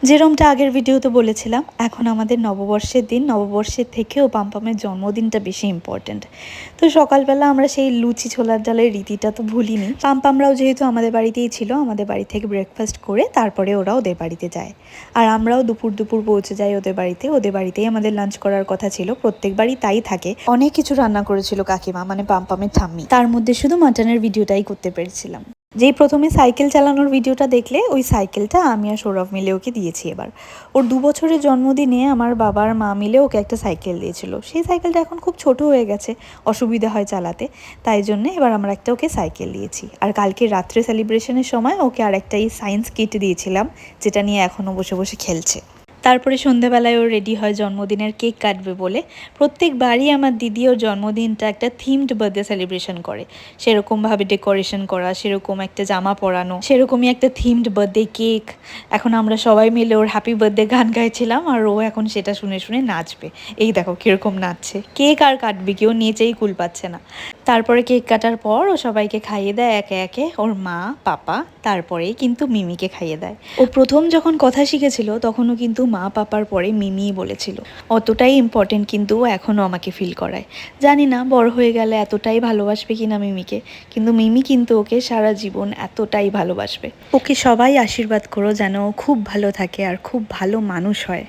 যেরমটা আগের ভিডিওতে বলেছিলাম, এখন আমাদের নববর্ষের দিন। নববর্ষের থেকেও পামপামের জন্মদিনটা বেশি ইম্পর্ট্যান্ট। তো সকালবেলা আমরা সেই লুচি ছোলার ডালের রীতিটা তো ভুলিনি। পামপামরাও যেহেতু আমাদের বাড়িতেই ছিল, আমাদের বাড়ি থেকে ব্রেকফাস্ট করে তারপরে ওরা ওদের বাড়িতে যায়। আর আমরাও দুপুর দুপুর পৌঁছে যাই ওদের বাড়িতে। ওদের বাড়িতেই আমাদের লাঞ্চ করার কথা ছিল, প্রত্যেকবারই তাই থাকে। অনেক কিছু রান্না করেছিল কাকিমা, মানে পামপামের ঠাম্মি। তার মধ্যে শুধু মাটনের ভিডিওটাই করতে পেরেছিলাম। যেই প্রথমে সাইকেল চালানোর ভিডিওটা দেখলে, ওই সাইকেলটা আমি আর সৌরভ মিলে ওকে দিয়েছি। এবার ওর 2 বছরের জন্মদিনে আমার বাবার মা মিলে ওকে একটা সাইকেল দিয়েছিল। সেই সাইকেলটা এখন খুব ছোট হয়ে গেছে, অসুবিধা হয় চালাতে, তাই জন্যে এবার আমরা একটা ওকে সাইকেল দিয়েছি। আর কালকে রাত্রে সেলিব্রেশনের সময় ওকে আর একটা এই সায়েন্স কিট দিয়েছিলাম, যেটা নিয়ে এখনও বসে বসে খেলছে। তারপরে সন্ধেবেলায় ও রেডি হয় জন্মদিনের কেক কাটবে বলে। প্রত্যেকবারই আমার দিদি ওর জন্মদিনটা একটা থিমড বার্থডে সেলিব্রেশন করে। সেরকমভাবে ডেকোরেশন করা, সেরকম একটা জামা পরানো, সেরকমই একটা থিমড বার্থডে কেক। এখন আমরা সবাই মিলে ওর হ্যাপি বার্থডে গান গাইছিলাম, আর ও এখন সেটা শুনে শুনে নাচবে। এই দেখো কীরকম নাচছে। কেক আর কাটবে, কেউ নেচেই কুল পাচ্ছে না। তারপরে কেক কাটার পর ও সবাইকে খাইয়ে দেয় একে একে, ওর মা, পাপা, তারপরেই কিন্তু মিমিকে খাইয়ে দেয়। ও প্রথম যখন কথা শিখেছিল তখনও কিন্তু মা পাপার পরে মিমিই বলেছিল। অতটাই ইম্পর্টেন্ট কিন্তু ও এখনও আমাকে ফিল করায়। জানি না বড় হয়ে গেলে এতটাই ভালোবাসবে কিনা মিমিকে, কিন্তু মিমি কিন্তু ওকে সারা জীবন এতটাই ভালোবাসবে। ওকে সবাই আশীর্বাদ করো যেন ও খুব ভালো থাকে আর খুব ভালো মানুষ হয়।